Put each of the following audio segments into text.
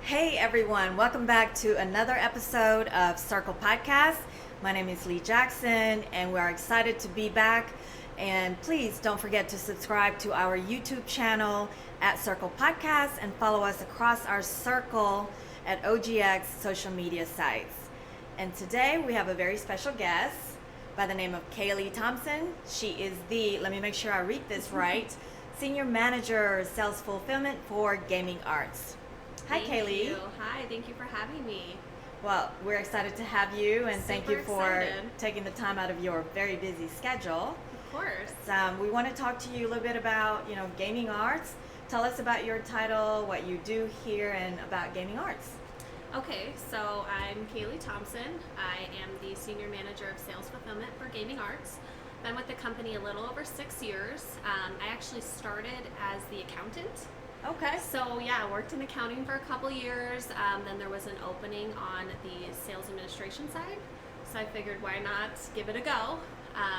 Hey everyone, welcome back to another episode of Circle Podcast. My name is Lee Jackson and we're excited to be back. And please don't forget to subscribe to our YouTube channel at Circle Podcast and follow us across our circle at OGX social media sites. And today we have a very special guest by the name of Kaleigh Thompson. She is the, let me make sure I read this right, Senior Manager Sales Fulfillment for Gaming Arts. Hi, Kaleigh. Thank you. Hi, thank you for having me. Well, we're excited to have you, and thank you for excited. taking the time out of your very busy schedule. Of course. We want to talk to you a little bit about, gaming arts. Tell us about your title, what you do here, and about gaming arts. Okay, so I'm Kaleigh Thompson. I am the Senior Manager of Sales Fulfillment for Gaming Arts. Been with the company a little over 6 years. I actually started as the accountant. Okay. So yeah, worked in accounting for a couple years. Then there was an opening on the sales administration side. So I figured why not give it a go.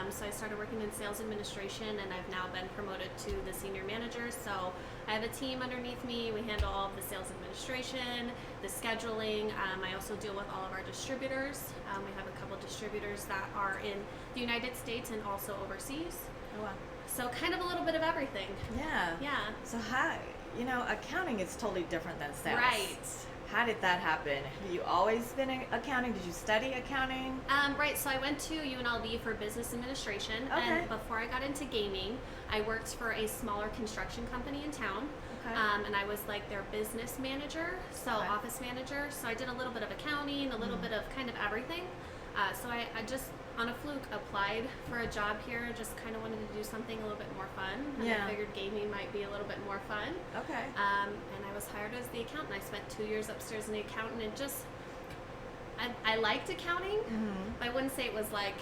So I started working in sales administration and I've now been promoted to the senior manager. So I have a team underneath me. We handle all of the sales administration, the scheduling. I also deal with all of our distributors. We have a couple distributors that are in the United States and also overseas. Oh, wow. So kind of a little bit of everything. Yeah. Yeah. So accounting is totally different than sales. Right. How did that happen? Have you always been in accounting? Did you study accounting? Right, so I went to UNLV for business administration, Okay. and before I got into gaming, I worked for a smaller construction company in town, Okay. and I was like their business manager, so Okay. office manager, so I did a little bit of accounting, a little bit of kind of everything. So I just, on a fluke, applied for a job here, just kind of wanted to do something a little bit more fun, and Yeah. I figured gaming might be a little bit more fun. Okay. And I was hired as the accountant. I spent 2 years upstairs in the accountant, and just, I liked accounting, but I wouldn't say it was like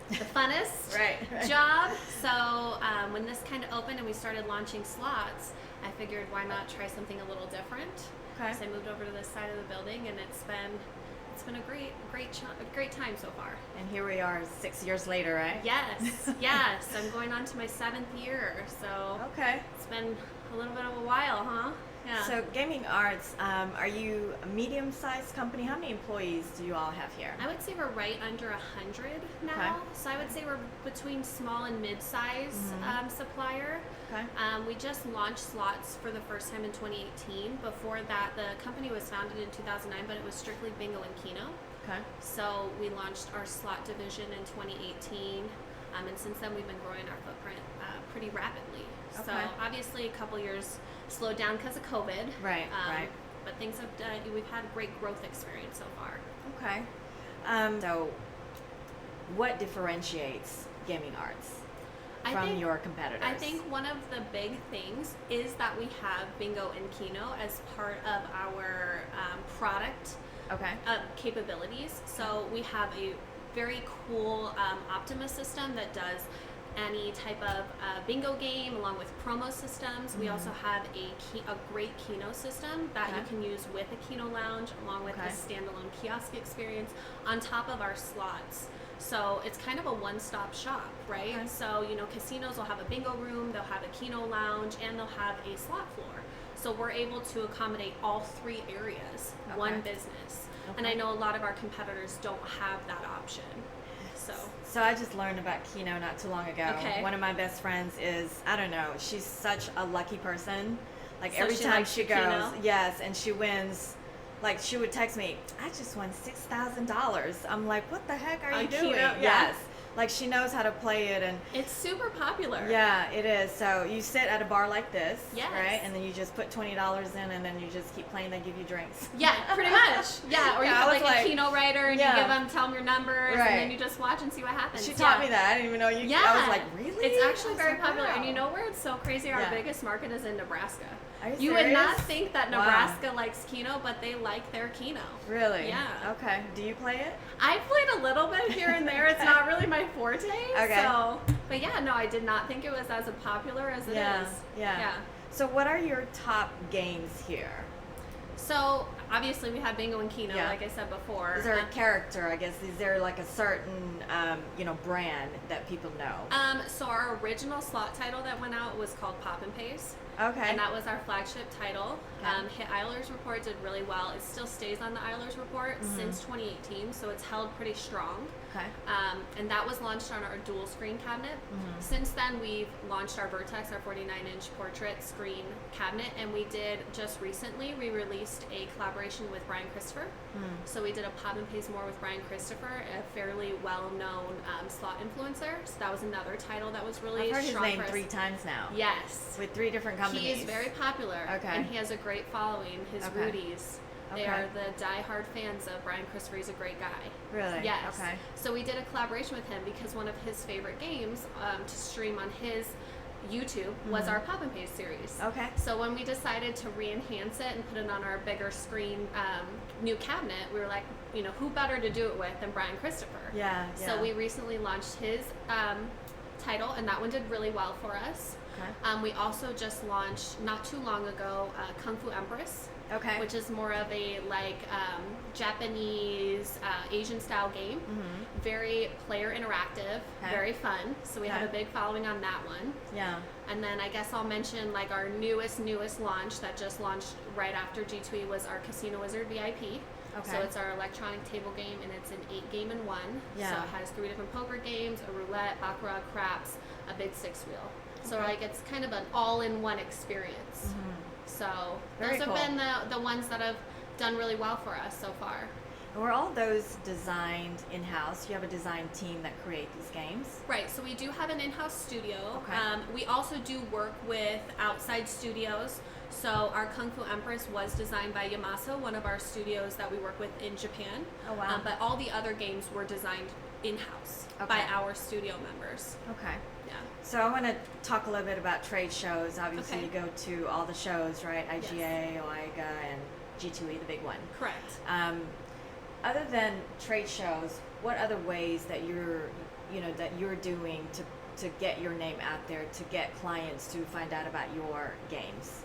the funnest Right. job. So when this kind of opened and we started launching slots, I figured why not try something a little different. Okay. So I moved over to this side of the building, and it's been a great time so far. And here we are 6 years later, right? Yes, yes. I'm going on to my 7th year, so Okay. it's been a little bit of a while, huh? Yeah. So gaming arts, are you a medium-sized company? How many employees do you all have here? I would say we're right under 100 now. Okay. So I would say we're between small and mid-size supplier. Okay. We just launched slots for the first time in 2018. Before that, the company was founded in 2009, but it was strictly bingo and keno. Okay. So we launched our slot division in 2018, and since then we've been growing our footprint pretty rapidly. So Okay. obviously a couple years slowed down because of COVID. Right, right. But things have done, we've had great growth experience so far. Okay. So what differentiates gaming arts from your competitors? I think one of the big things is that we have bingo and keno as part of our product Okay. capabilities. So we have a very cool Optima system that does any type of bingo game along with promo systems. We also have a great keno system that you can use with a keno lounge along with the standalone kiosk experience on top of our slots. So it's kind of a one-stop shop, right? Okay. So, casinos will have a bingo room, they'll have a keno lounge, and they'll have a slot floor. So we're able to accommodate all 3 areas, one business. And I know a lot of our competitors don't have that option. So I just learned about keno not too long ago. Okay. One of my best friends is, I don't know, she's such a lucky person. Like So every she time likes she the goes, keno? yes, and she wins. Like she would text me, I just won $6,000. I'm like, what the heck are you On doing? keno? Yeah. Yes. Like she knows how to play it, and It's super popular. yeah, it is. So you sit at a bar like this, Yes. right? And then you just put $20 in, and then you just keep playing. They give you drinks. Yeah, pretty much. Yeah, or you Yeah, I have was like a like- keno writer and Yeah. you tell them your numbers, Right. and then you just watch and see what happens. She taught me that. I didn't even know you. Yeah. I was like, really? It's actually I was very like, popular. wow. And you know where it's so crazy? Our Yeah. biggest market is in Nebraska. Are you You would not serious? think that Wow. Nebraska likes keno, but they like their keno. Really? Yeah. Okay. Do you play it? I played a little bit here and there. It's not really my forte. Okay. So, but yeah, no, I did not think it was as popular as it is. Yeah. So what are your top games here? So obviously we have bingo and keno, Yeah. like I said before. Is there a character, I guess? Is there like a certain, brand that people know? So our original slot title that went out was called Pop and Pays. Okay. And that was our flagship title. Okay. Hit Eilers Report, did really well. It still stays on the Eilers Report since 2018, so it's held pretty strong. Okay. And that was launched on our dual screen cabinet. Since then, we've launched our Vertex, our 49-inch portrait screen cabinet, and we did just recently, we released a collaboration with Brian Christopher. So we did a Pop and Pays More with Brian Christopher, a fairly well-known slot influencer. So that was another title that was really I've heard his strong name for us. 3 times now. Yes. With 3 different companies. He is very popular. Okay. And he has a great following. His Okay. Rudies. They Okay. are the die-hard fans of Brian Christopher. He's a great guy. Really? Yes. Okay. So we did a collaboration with him because one of his favorite games to stream on his YouTube was our Pop and Pays series. Okay. So when we decided to re-enhance it and put it on our bigger screen new cabinet, we were like, you know, who better to do it with than Brian Christopher? Yeah. So we recently launched his title, and that one did really well for us. Okay. We also just launched not too long ago Kung Fu Empress, Okay. which is more of a like Japanese Asian style game. Very player interactive, Okay. very fun. So we have Okay. a big following on that one. Yeah. And then I guess I'll mention like our newest launch that just launched right after G2E was our Casino Wizard VIP. Okay. So it's our electronic table game, and it's an 8-game-in-1. Yeah. So it has 3 different poker games, a roulette, baccarat, craps, a big 6-wheel. So Okay. like it's kind of an all-in-one experience. So Very those cool. have been the ones that have done really well for us so far. And were all those designed in-house? You have a design team that create these games? Right, so we do have an in-house studio. Okay. We also do work with outside studios. So our Kung Fu Empress was designed by Yamaso, one of our studios that we work with in Japan. Oh, wow. But all the other games were designed in-house by Okay. our studio members. Okay. Yeah. So I want to talk a little bit about trade shows. Obviously, Okay. you go to all the shows, right? IGA, OIGA, and G2E, the big one. Correct. Other than trade shows, what other ways that you're doing to get your name out there, to get clients to find out about your games?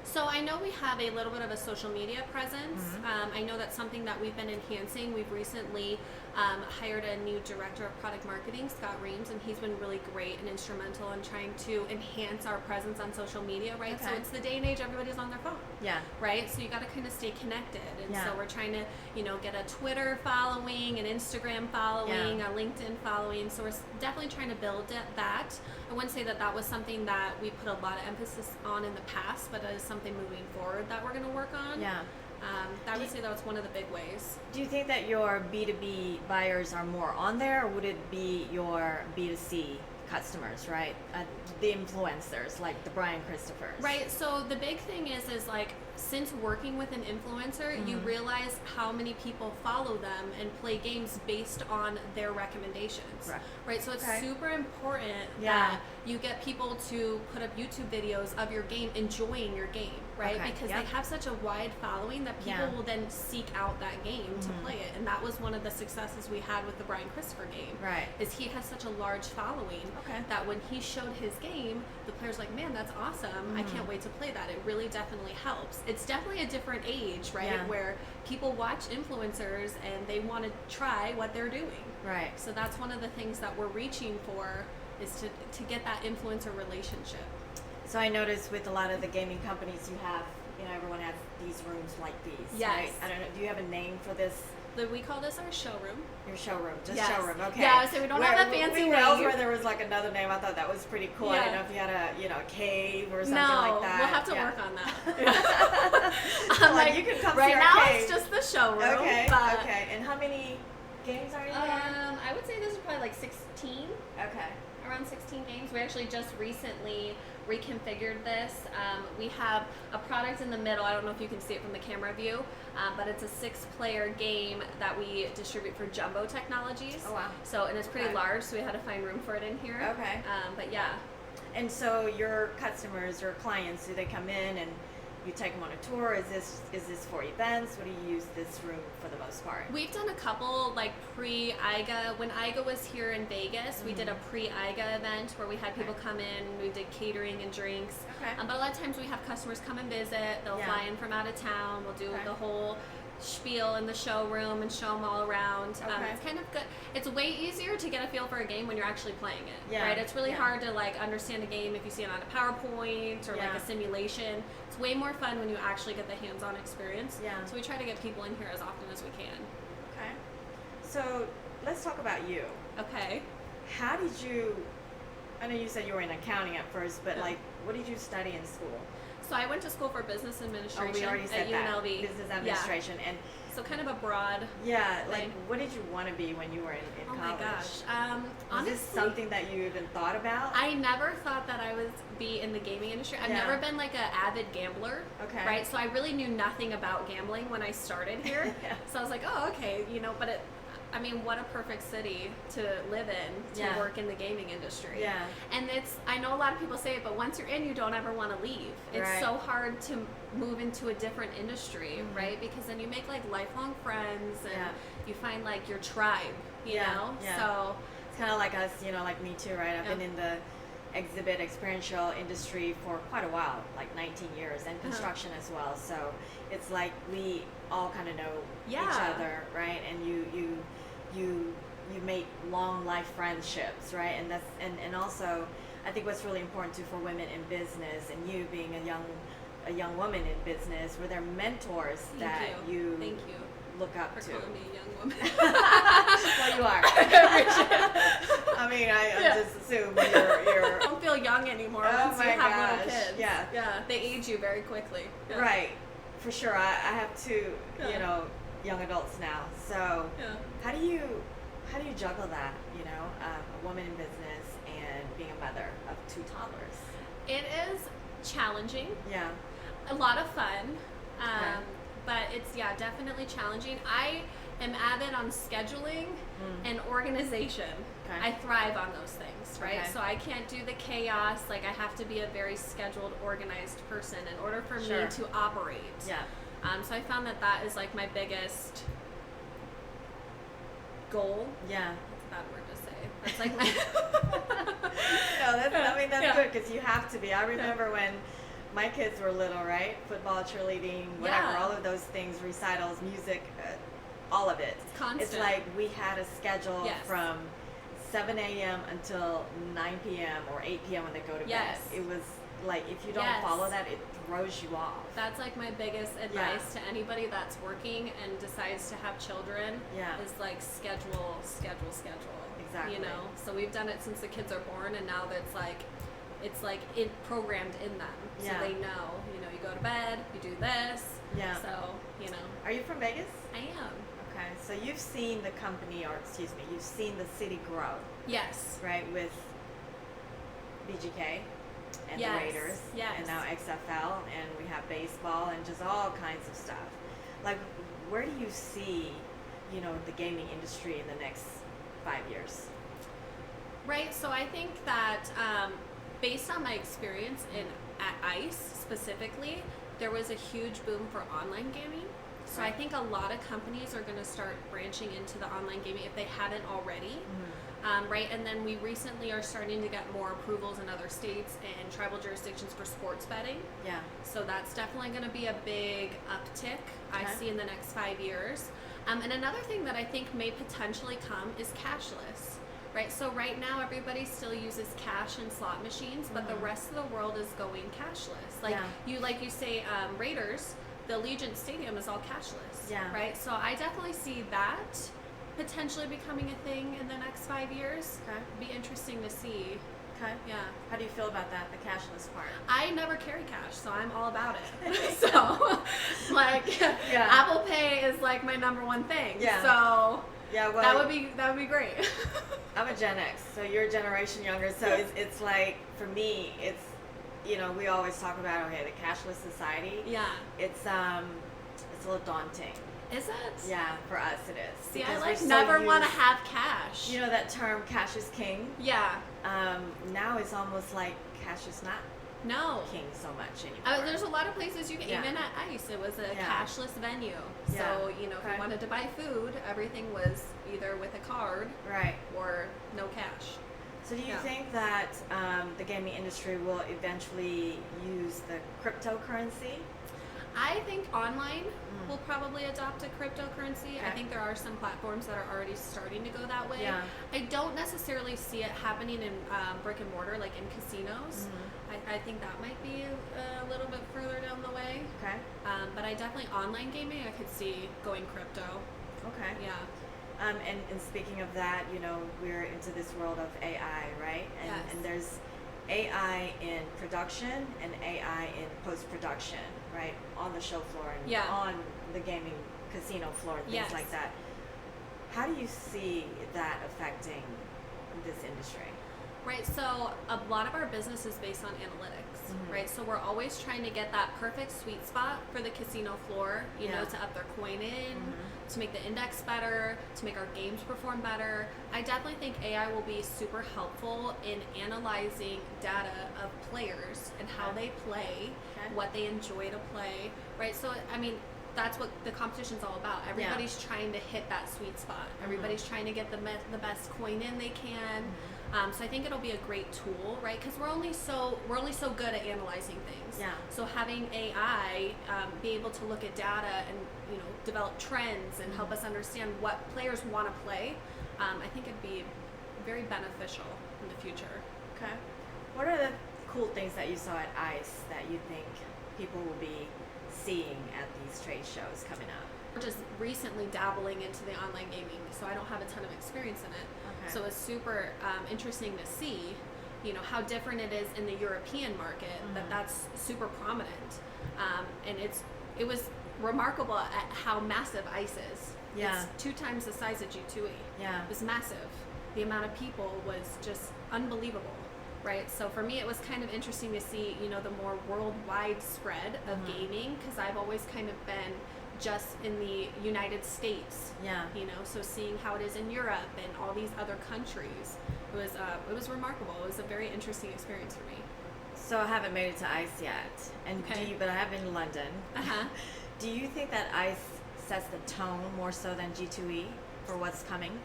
So I know we have a little bit of a social media presence. I know that's something that we've been enhancing. We've recently hired a new director of product marketing, Scott Reams, and he's been really great and instrumental in trying to enhance our presence on social media, right? So Okay. it's the day and age everybody's on their phone. Yeah. Right, so you got to kind of stay connected, and Yeah. so we're trying to, get a Twitter following, an Instagram following, Yeah. a LinkedIn following. So we're definitely trying to build that. I wouldn't say that that was something that we put a lot of emphasis on in the past, but it is something moving forward that we're going to work on. Yeah. I would say that was one of the big ways. Do you think that your B2B buyers are more on there, or would it be your B2C customers, right? The influencers, like the Brian Christophers. Right. So the big thing is like, since working with an influencer, you realize how many people follow them and play games based on their recommendations. Right. So it's super important that you get people to put up YouTube videos of your game, enjoying your game, right? Okay. Because they have such a wide following that people will then seek out that game to play it. And that was one of the successes we had with the Brian Christopher game. Right. Is he has such a large following that when he showed his game, the player's like, man, that's awesome. I can't wait to play that. It really definitely helps. It's definitely a different age, right? Yeah. Where people watch influencers and they want to try what they're doing. Right. So that's one of the things that we're reaching for, is to get that influencer relationship. So I noticed with a lot of the gaming companies, you have, everyone has these rooms like these. Yes. Right? I don't know. Do you have a name for this? We call this our showroom. Your showroom, just Yes. showroom. Okay. Yeah, so we don't have a fancy Where else name. where there was like another name? I thought that was pretty cool. I Yeah. didn't know if you had a cave or something No, like that. we'll have to Yeah. work on that. I'm like, you can come right see our now cave. it's just the showroom. Okay. But, Okay. And how many games are in there? I would say this is probably like 16. Okay. Around 16 games. We actually just recently reconfigured this. We have a product in the middle. I don't know if you can see it from the camera view, but it's a 6-player game that we distribute for Jumbo Technologies. Oh, wow. So, and it's pretty Okay. large, so we had to find room for it in here. Okay. But yeah. And so your customers or clients, do they come in and you take them on a tour? Is this for events? What do you use this room for the most part? We've done a couple like pre-IGA. When IGA was here in Vegas, we did a pre-IGA event where we had people come in. We did catering and drinks. Okay. But a lot of times we have customers come and visit. They'll fly in from out of town. We'll do the whole spiel in the showroom and show them all around. It's kind of good. It's way easier to get a feel for a game when you're actually playing it, right? It's really hard to like understand a game if you see it on a PowerPoint or like a simulation. It's way more fun when you actually get the hands-on experience. So we try to get people in here as often as we can. Okay. So let's talk about you. Okay. How did you, I know you said you were in accounting at first, but like, what did you study in school? So I went to school for business administration we already said at that. UNLV. Business administration. And so kind of a broad like what did you want to be when you were in college? Oh my gosh. Honestly, is this something that you even thought about? I never thought that I would be in the gaming industry. I've never been like an avid gambler. Okay. Right? So I really knew nothing about gambling when I started here. So I was like, oh, okay, but I mean, what a perfect city to live in, to work in the gaming industry. Yeah. And I know a lot of people say it, but once you're in, you don't ever want to leave. It's so hard to move into a different industry, right? Because then you make like lifelong friends and you find like your tribe, you know? So it's kind of like us, like me too, right? I've been in the exhibit experiential industry for quite a while, like 19 years, and construction as well. So it's like we all kind of know each other, right? And you make long life friendships, right? And that's and also I think what's really important too for women in business, and you being a young woman in business, were there mentors that you look up for to? calling me a young woman. Well, you are. I mean, I just assume you're. I don't feel young anymore once you have little kids. Yeah, they age you very quickly. Right, for sure. I have two, young adults now. So how do you juggle that? A woman in business and being a mother of two toddlers. It is challenging. Yeah. A lot of fun. But it's definitely challenging. I am avid on scheduling and organization. I thrive on those things, right? So I can't do the chaos. Like I have to be a very scheduled, organized person in order for me to operate. Yeah. So I found that is like my biggest goal. Yeah. That's a bad word to say. That's like my. No, that's good because you have to be. I remember when my kids were little, right? Football, cheerleading, whatever, all of those things, recitals, music, all of it. It's constant. It's like we had a schedule from 7 a.m. until 9 p.m. or 8 p.m. when they go to bed. It was like if you don't follow that, it throws you off. That's like my biggest advice to anybody that's working and decides to have children is like schedule. Exactly. So we've done it since the kids are born, and now it's like it programmed in them. So they know, you go to bed, you do this. Yeah. So, Are you from Vegas? I am. Okay. So you've seen the company, you've seen the city grow. Yes. Right, with BGK and the Raiders. Yes. And now XFL, and we have baseball and just all kinds of stuff. Like, where do you see, the gaming industry in the next 5 years? Right. So I think that based on my experience at ICE specifically, there was a huge boom for online gaming. So I think a lot of companies are going to start branching into the online gaming if they hadn't already. Right, and then we recently are starting to get more approvals in other states and tribal jurisdictions for sports betting. Yeah. So that's definitely going to be a big uptick I see in the next 5 years. And another thing that I think may potentially come is cashless. Right, so right now everybody still uses cash and slot machines, but the rest of the world is going cashless. Like you say, Raiders, the Allegiant Stadium is all cashless. Yeah. Right, so I definitely see that potentially becoming a thing in the next 5 years. Okay. Be interesting to see. Okay. Yeah. How do you feel about that, the cashless part? I never carry cash, so I'm all about it. So, Apple Pay is like my number one thing. Yeah. So. Yeah, well, that would be great. I'm a Gen X, so you're a generation younger. So it's like, for me, it's we always talk about the cashless society. Yeah. It's a little daunting. Is it? Yeah, for us it is. See, I never want to have cash. That term, cash is king. Yeah. Now it's almost like cash is not No. king so much anymore. There's a lot of places you can, Yeah. even at ICE, it was a Yeah. cashless venue. Yeah. So, you know, if Okay. you wanted to buy food, everything was either with a card Right. or no cash. So do you Yeah. think that the gaming industry will eventually use the cryptocurrency? I think online will probably adopt a cryptocurrency. I Okay. think there are some platforms that are already starting to go that way. Yeah. I don't necessarily see it happening in brick and mortar, like in casinos. I think that might be a little bit further down the way. Okay. But I definitely, online gaming, I could see going crypto. Okay. Yeah. And speaking of that, you know, we're into this world of AI, right? And, Yes. and there's AI in production and AI in post-production, right? On the show floor and Yeah. on the gaming casino floor, things Yes. like that. How do you see that affecting this industry? Right, so a lot of our business is based on analytics, right? So we're always trying to get that perfect sweet spot for the casino floor, you know, Yeah. to up their coin in, to make the index better, to make our games perform better. I definitely think AI will be super helpful in analyzing data of players and how they play, Okay. what they enjoy to play, right? So, I mean, that's what the competition's all about. Everybody's trying to hit that sweet spot. Everybody's trying to get the best coin in they can. So I think it'll be a great tool, right? Because we're only so good at analyzing things. Yeah. So having AI be able to look at data and, you know, develop trends and help us understand what players want to play, I think it'd be very beneficial in the future. Okay. What are the cool things that you saw at ICE that you think people will be seeing at these trade shows coming up? We're just recently dabbling into the online gaming, so I don't have a ton of experience in it. Okay. So it's super interesting to see, you know, how different it is in the European market. That's super prominent, and it was remarkable at how massive ICE is. Yeah. It's 2 times the size of G2E. Yeah. It was massive. The amount of people was just unbelievable. Right, so for me it was kind of interesting to see, you know, the more worldwide spread of gaming, because I've always kind of been just in the United States. Yeah. You know, so seeing how it is in Europe and all these other countries, it was remarkable. It was a very interesting experience for me. So I haven't made it to ICE yet, and Okay. but I have been in London. Uh-huh. Do you think that ICE sets the tone more so than G2E for what's coming?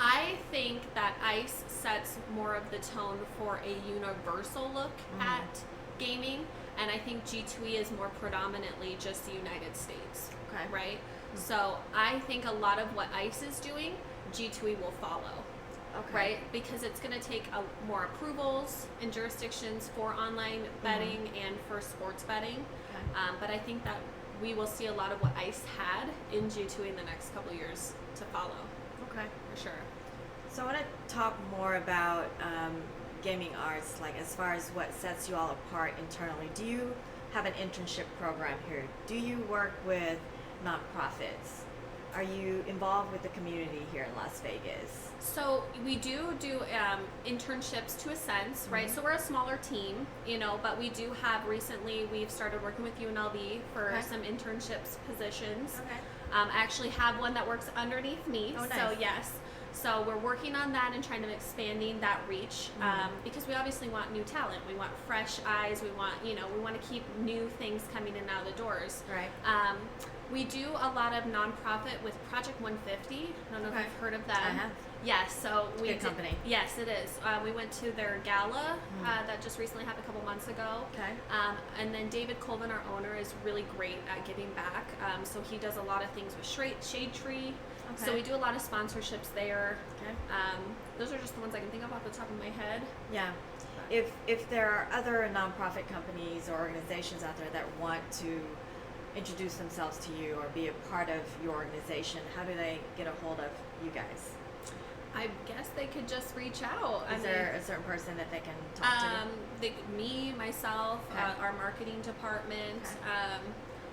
I think that ICE sets more of the tone for a universal look at gaming, and I think G2E is more predominantly just the United States. Okay. Right? So I think a lot of what ICE is doing, G2E will follow. Okay. Right? Because it's going to take more approvals in jurisdictions for online betting and for sports betting. Okay. But I think that we will see a lot of what ICE had in G2E in the next couple of years to follow, Okay. for sure. So I want to talk more about gaming arts, like as far as what sets you all apart internally. Do you have an internship program here? Do you work with nonprofits? Are you involved with the community here in Las Vegas? So we do internships to a sense, right? So we're a smaller team, you know, but we do have we've started working with UNLV for Okay. some internships positions. Okay. I actually have one that works underneath me. Oh, nice. So yes. So we're working on that and trying to expanding that reach because we obviously want new talent. We want fresh eyes. We want to keep new things coming in and out of the doors. Right. We do a lot of nonprofit with Project 150. I don't know Okay. if you've heard of them. I have. Yes, so we Good company. Yes, it is. We went to their gala that just recently happened a couple months ago. Okay. And then David Colvin, our owner, is really great at giving back. So he does a lot of things with Shade Tree. Okay. So we do a lot of sponsorships there. Okay. Those are just the ones I can think of off the top of my head. Yeah. If there are other nonprofit companies or organizations out there that want to introduce themselves to you or be a part of your organization, how do they get a hold of you guys? I guess they could just reach out. Is there a certain person that they can talk to? Me, myself, Okay. our marketing department. Okay.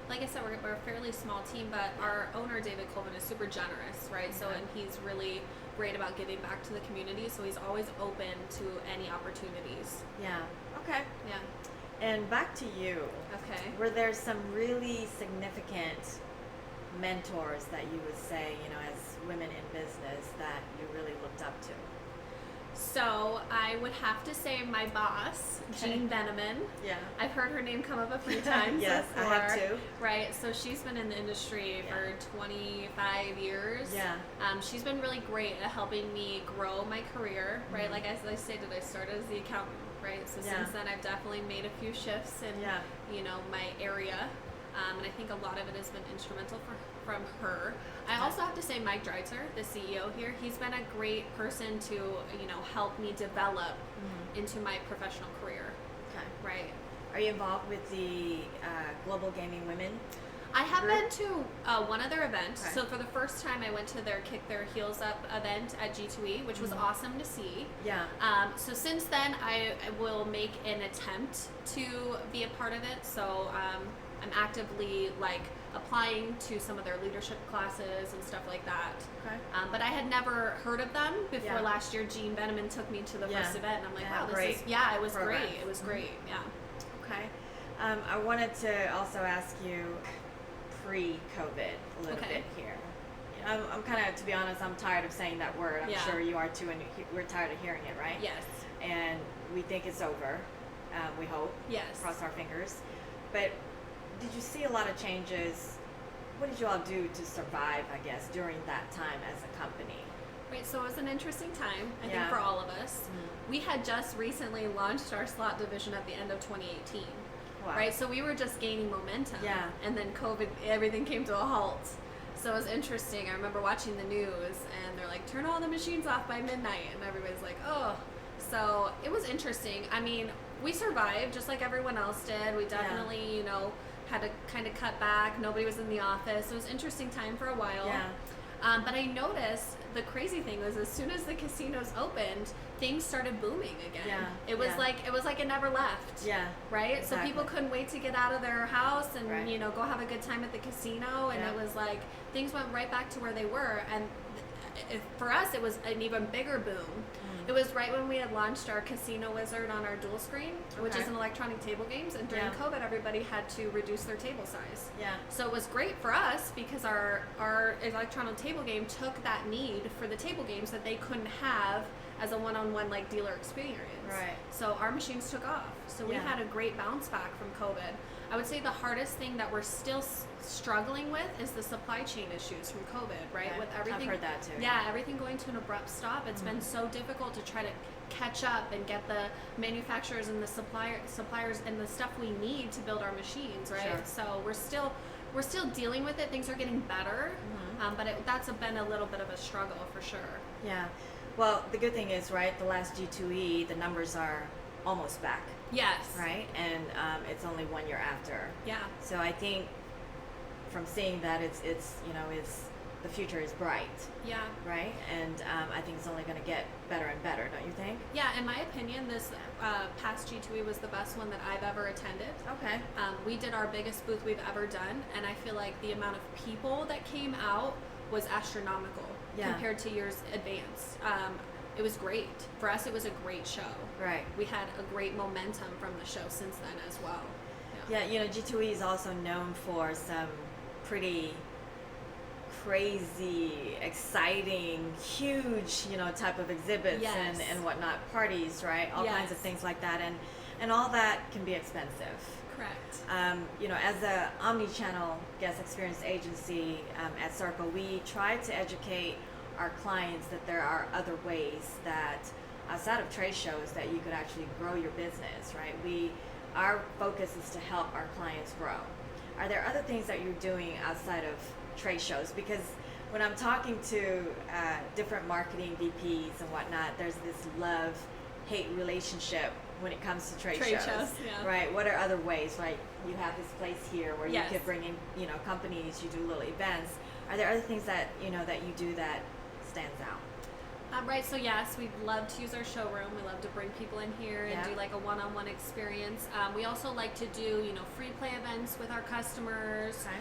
Like I said, we're a fairly small team, but our owner, David Colvin, is super generous, right? So, Okay. and he's really great about giving back to the community, so he's always open to any opportunities. Yeah. Okay. Yeah. And back to you. Okay. Were there some really significant mentors that you would say, as women in business that you really looked up to? So I would have to say my boss, Jean Beneman. Yeah. I've heard her name come up a few times. Yes, before, I have too. Right. So she's been in the industry for 25 years. Yeah. She's been really great at helping me grow my career. Right. Like as I stated, I started as the accountant. Right. So since then, I've definitely made a few shifts in my area. And I think a lot of it has been instrumental from her. I also have to say Mike Dreitzer, the CEO here, he's been a great person to, help me develop into my professional career. Okay. Right. Are you involved with the Global Gaming Women? I have been to one other event. Okay. So for the first time, I went to their Kick Their Heels Up event at G2E, which was awesome to see. Yeah. So since then, I will make an attempt to be a part of it. So I'm actively applying to some of their leadership classes and stuff like that. Okay. But I had never heard of them before last year. Jean Beneman took me to the first event, and I'm like, wow, this is it was program. great. It was great. Yeah. Okay. I wanted to also ask you pre-COVID a little bit here. I'm kind of, to be honest, I'm tired of saying that word. I'm sure you are too, and we're tired of hearing it, right? Yes. And we think it's over. We hope. Yes. Cross our fingers. But did you see a lot of changes? What did you all do to survive, I guess, during that time as a company? Right, so it was an interesting time, I think, for all of us. Mm-hmm. We had just recently launched our slot division at the end of 2018. Wow. Right, so we were just gaining momentum. Yeah. And then COVID, everything came to a halt. So it was interesting. I remember watching the news, and they're like, turn all the machines off by midnight. And everybody's like, oh. So it was interesting. I mean, we survived just like everyone else did. We definitely, had to kind of cut back. Nobody was in the office. It was an interesting time for a while. Yeah. But I noticed the crazy thing was as soon as the casinos opened, things started booming again. Yeah. It was like it never left. Yeah. Right? Exactly. So people couldn't wait to get out of their house and go have a good time at the casino, and it was like things went right back to where they were, and for us it was an even bigger boom. It was right when we had launched our Casino Wizard on our dual screen, which is an electronic table games, and during COVID, everybody had to reduce their table size. Yeah. So it was great for us because our electronic table game took that need for the table games that they couldn't have as a one-on-one dealer experience. Right. So our machines took off. So we had a great bounce back from COVID. I would say the hardest thing that we're still struggling with is the supply chain issues from COVID, right? With everything, I've heard that too. Yeah, everything going to an abrupt stop. It's been so difficult to try to catch up and get the manufacturers and the suppliers and the stuff we need to build our machines, right? Sure. So we're still dealing with it. Things are getting better, but that's been a little bit of a struggle for sure. Yeah. Well, the good thing is, right, the last G2E, the numbers are almost back. Yes. Right? And it's only 1 year after. Yeah. So I think from seeing that, it's the future is bright. Yeah. Right? And I think it's only going to get better and better, don't you think? Yeah, in my opinion, this past G2E was the best one that I've ever attended. Okay. We did our biggest booth we've ever done, and I feel like the amount of people that came out was astronomical compared to years advanced. It was great. For us, it was a great show. Right. We had a great momentum from the show since then as well. Yeah, G2E is also known for some pretty crazy, exciting, huge, type of exhibits and whatnot, parties, right? All kinds of things like that. And all that can be expensive. Correct. As a Omnichannel guest experience agency at Circle, we try to educate our clients that there are other ways that outside of trade shows that you could actually grow your business, right? Our focus is to help our clients grow. Are there other things that you're doing outside of trade shows? Because when I'm talking to different marketing VPs and whatnot, there's this love-hate relationship when it comes to trade shows. Right? What are other ways? Right? You have this place here where you could bring in, companies, you do little events. Are there other things that, that you do that stands out? Right, so yes, we love to use our showroom. We love to bring people in here and do a one-on-one experience. We also like to do, free play events with our customers. Okay.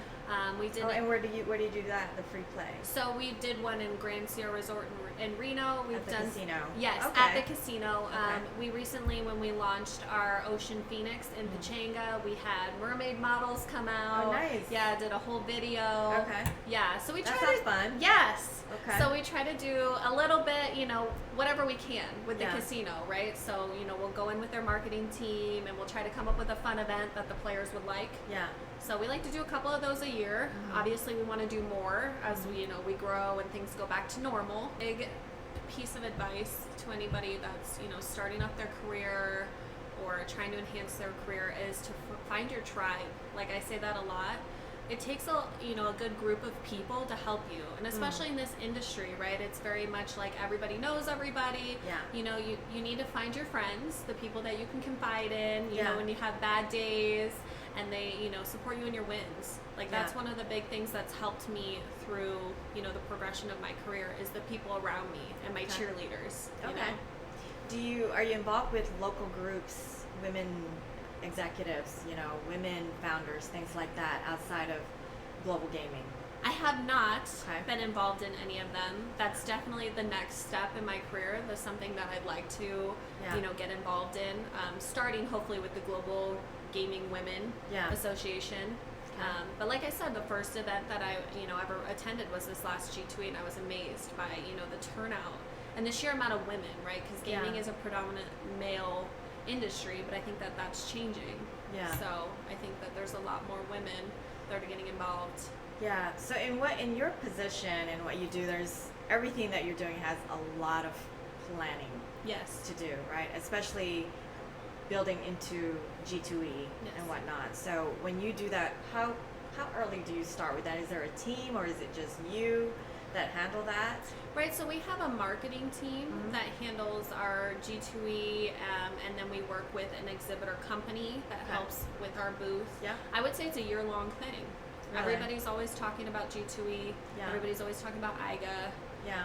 We did. Oh, and where do you do that? The free play. So we did one in Grand Sierra Resort in Reno. We've At the done casino. Yes, Okay. at the casino. Okay. We recently, when we launched our Ocean Phoenix in Pachanga, we had mermaid models come out. Oh, nice. Yeah, did a whole video. Okay. Yeah, so we try That sounds fun. Yes. Okay. So we try to do a little bit, whatever we can with the Yeah. casino, right? So, we'll go in with their marketing team and we'll try to come up with a fun event that the players would like. Yeah. So we like to do a couple of those a year. Obviously, we want to do more as we grow and things go back to normal. Big piece of advice to anybody that's starting up their career or trying to enhance their career is to find your tribe. Like I say that a lot. It takes a good group of people to help you, and especially in this industry, right? It's very much like everybody knows everybody. Yeah. You need to find your friends, the people that you can confide in. Yeah. When you have bad days, and they support you in your wins. Like that's Yeah. one of the big things that's helped me through the progression of my career is the people around me and my cheerleaders. Okay. Are you involved with local groups, women executives, women founders, things like that outside of global gaming? I have not Okay. been involved in any of them. That's definitely the next step in my career. That's something that I'd like to, Yeah. get involved in. Starting hopefully with the Global Gaming Women Yeah. Association. Okay. But like I said, the first event that I, ever attended was this last G2E, and I was amazed by, the turnout and the sheer amount of women, right? Because gaming Yeah. is a predominant male industry, but I think that that's changing. Yeah. So I think that there's a lot more women that are getting involved. Yeah. So in your position and what you do, there's everything that you're doing has a lot of planning Yes. to do, right? Especially building into G2E Yes. and whatnot. So when you do that, how early do you start with that? Is there a team or is it just you that handle that? Right, so we have a marketing team that handles our G2E, and then we work with an exhibitor company that Okay. helps with our booth. Yeah. I would say it's a year-long thing. Really? Everybody's always talking about G2E. Yeah. Everybody's always talking about IGA. Yeah.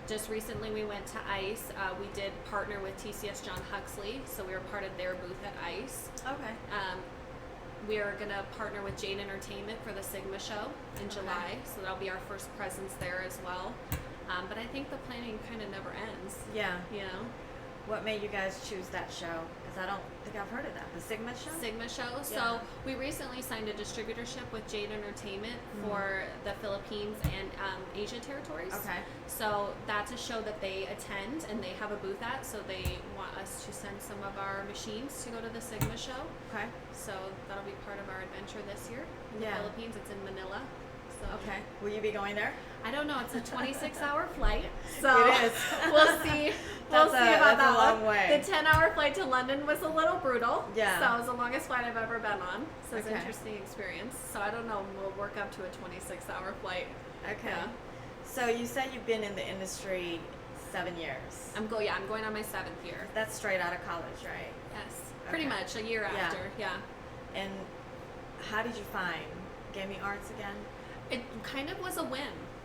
Just recently we went to ICE. We did partner with TCS John Huxley, so we were part of their booth at ICE. Okay. We are going to partner with Jade Entertainment for the Sigma show in July, so that'll be our first presence there as well. But I think the planning kind of never ends. Yeah. What What made you guys choose that show? Because I don't think I've heard of that. The Sigma show? Sigma show. Yeah. So we recently signed a distributorship with Jade Entertainment for the Philippines and Asia territories. Okay. So that's a show that they attend and they have a booth at. So they want us to send some of our machines to go to the Sigma show. Okay. So that'll be part of our adventure this year in Yeah. the Philippines. It's in Manila. So Okay. Will you be going there? I don't know. It's a 26-hour flight. So It is. we'll see. We'll see about that's that a long one. way. The 10-hour flight to London was a little brutal. Yeah. So it was the longest flight I've ever been on. So it's an Okay. interesting experience. So I don't know. We'll work up to a 26-hour flight. Okay. Yeah. So you said you've been in the industry 7 years. I'm going on my 7th year. That's straight out of college, right? Yes. Pretty Okay. much a year Yeah. after. Yeah. And how did you find gaming arts again? It kind of was a whim,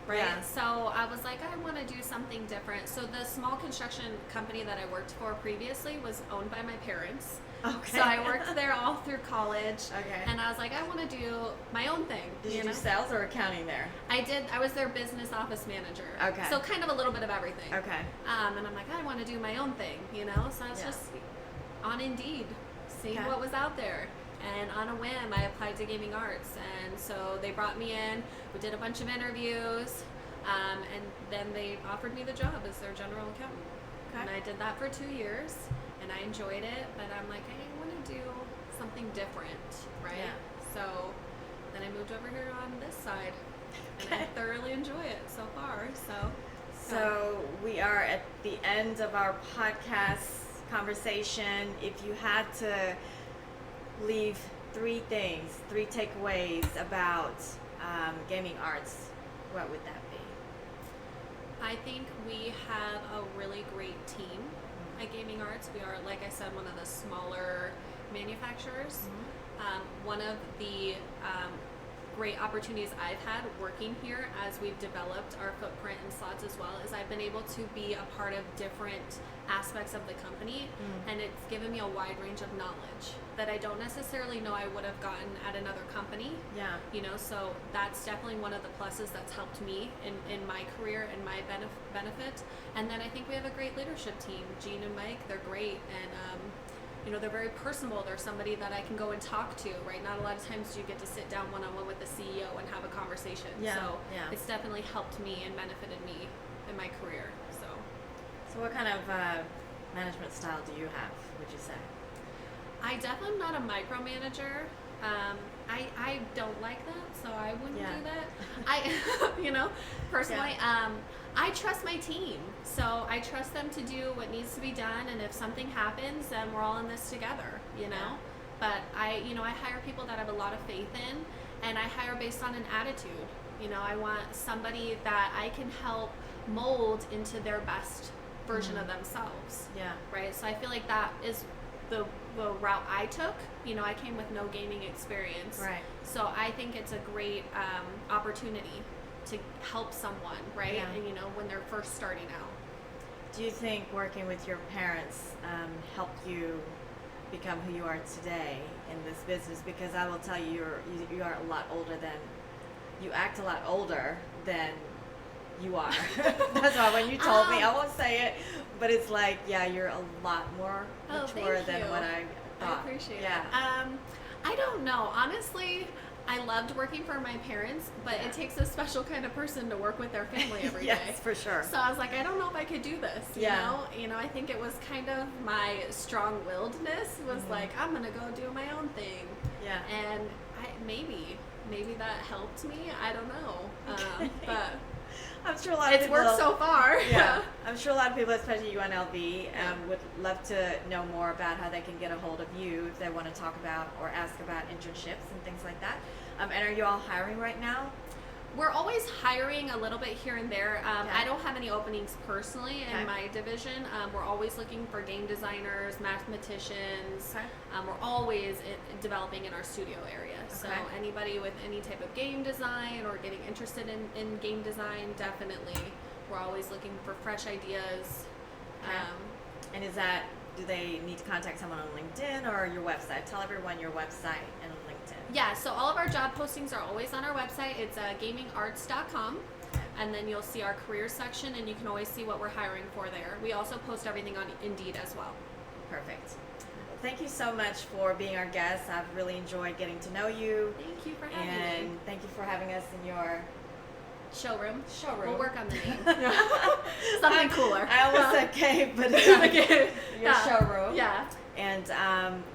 right? Yeah. So I was like, I want to do something different. So the small construction company that I worked for previously was owned by my parents. Okay. So I worked there all through college. Okay. And I was like, I want to do my own thing. Did you know? do sales or accounting there? I did. I was their business office manager. Okay. So kind of a little bit of everything. Okay. And I'm like, I want to do my own thing, So I was Yeah. just on Indeed, seeing Okay. what was out there. And on a whim, I applied to gaming arts. And so they brought me in. We did a bunch of interviews. And then they offered me the job as their general accountant. Okay. And I did that for 2 years. And I enjoyed it. But I'm like, I want to do something different, right? Yeah. So then I moved over here on this side. And Okay. I thoroughly enjoy it so far. So we are at the end of our podcast conversation. If you had to leave 3 things, 3 takeaways about gaming arts, what would that be? I think we have a really great team at Gaming Arts. We are, like I said, one of the smaller manufacturers. One of the great opportunities I've had working here as we've developed our footprint and slots as well is I've been able to be a part of different aspects of the company, and it's given me a wide range of knowledge that I don't necessarily know I would have gotten at another company. Yeah. You know, so that's definitely one of the pluses that's helped me in my career and my benefit. And then I think we have a great leadership team. Gene and Mike, they're great, and you know, they're very personable. They're somebody that I can go and talk to, right? Not a lot of times do you get to sit down one-on-one with the CEO and have a conversation. Yeah. So Yeah. it's definitely helped me and benefited me in my career. So what kind of management style do you have, would you say? I definitely am not a micromanager. I don't like that, so I wouldn't Yeah. do that. I, you know, personally, I trust my team. So I trust them to do what needs to be done, and if something happens, then we're all in this together, you know? Yeah. But I hire people that I have a lot of faith in, and I hire based on an attitude. You know, I want somebody that I can help mold into their best version of themselves. Yeah. Right? So I feel like that is the route I took. You know, I came with no gaming experience. Right. So I think it's a great opportunity to help someone, right? Yeah. And you know, when they're first starting out. Do you think working with your parents helped you become who you are today in this business? Because I will tell you, you are a lot older than, you act a lot older than you are. That's why when you told me, I won't say it, but it's like, yeah, you're a lot more mature thank than you. what I thought. I appreciate Yeah. it. I don't know. Honestly, I loved working for my parents, but it takes a special kind of person to work with their family every day. Yes, for sure. So I was like, I don't know if I could do this. You know, I think it was kind of my strong-willedness was like, I'm gonna go do my own thing. Yeah. And maybe that helped me. I don't know. But I'm sure a lot of it's people worked so far. Yeah, I'm sure a lot of people, especially UNLV, would love to know more about how they can get a hold of you if they want to talk about or ask about internships and things like that. And are you all hiring right now? We're always hiring a little bit here and there. Okay. I don't have any openings personally Okay. in my division. We're always looking for game designers, mathematicians. Okay. We're always developing in our studio area. So Okay. anybody with any type of game design or getting interested in game design, definitely. We're always looking for fresh ideas. Okay. And do they need to contact someone on LinkedIn or your website? Tell everyone your website and LinkedIn. Yeah, so all of our job postings are always on our website. It's gamingarts.com. And then you'll see our career section, and you can always see what we're hiring for there. We also post everything on Indeed as well. Perfect. Well, thank you so much for being our guest. I've really enjoyed getting to know you. Thank you for having And me. thank you for having us in your Showroom. showroom. We'll work on the name. Something cooler. I almost said cave, but it's not your Yeah. showroom. Yeah. And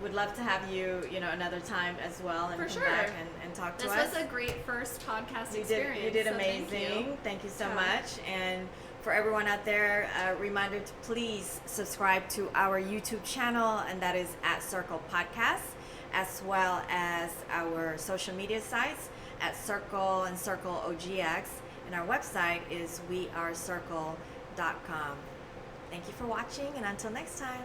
would love to have you, another time as well, and For come sure. back and talk to This us. was a great first podcast You experience. did so amazing. Thank you so Yeah. much. And for everyone out there, a reminder to please subscribe to our YouTube channel, and that is at Circle Podcast, as well as our social media sites at Circle and Circle OGX. And our website is wearecircle.com. Thank you for watching, and until next time.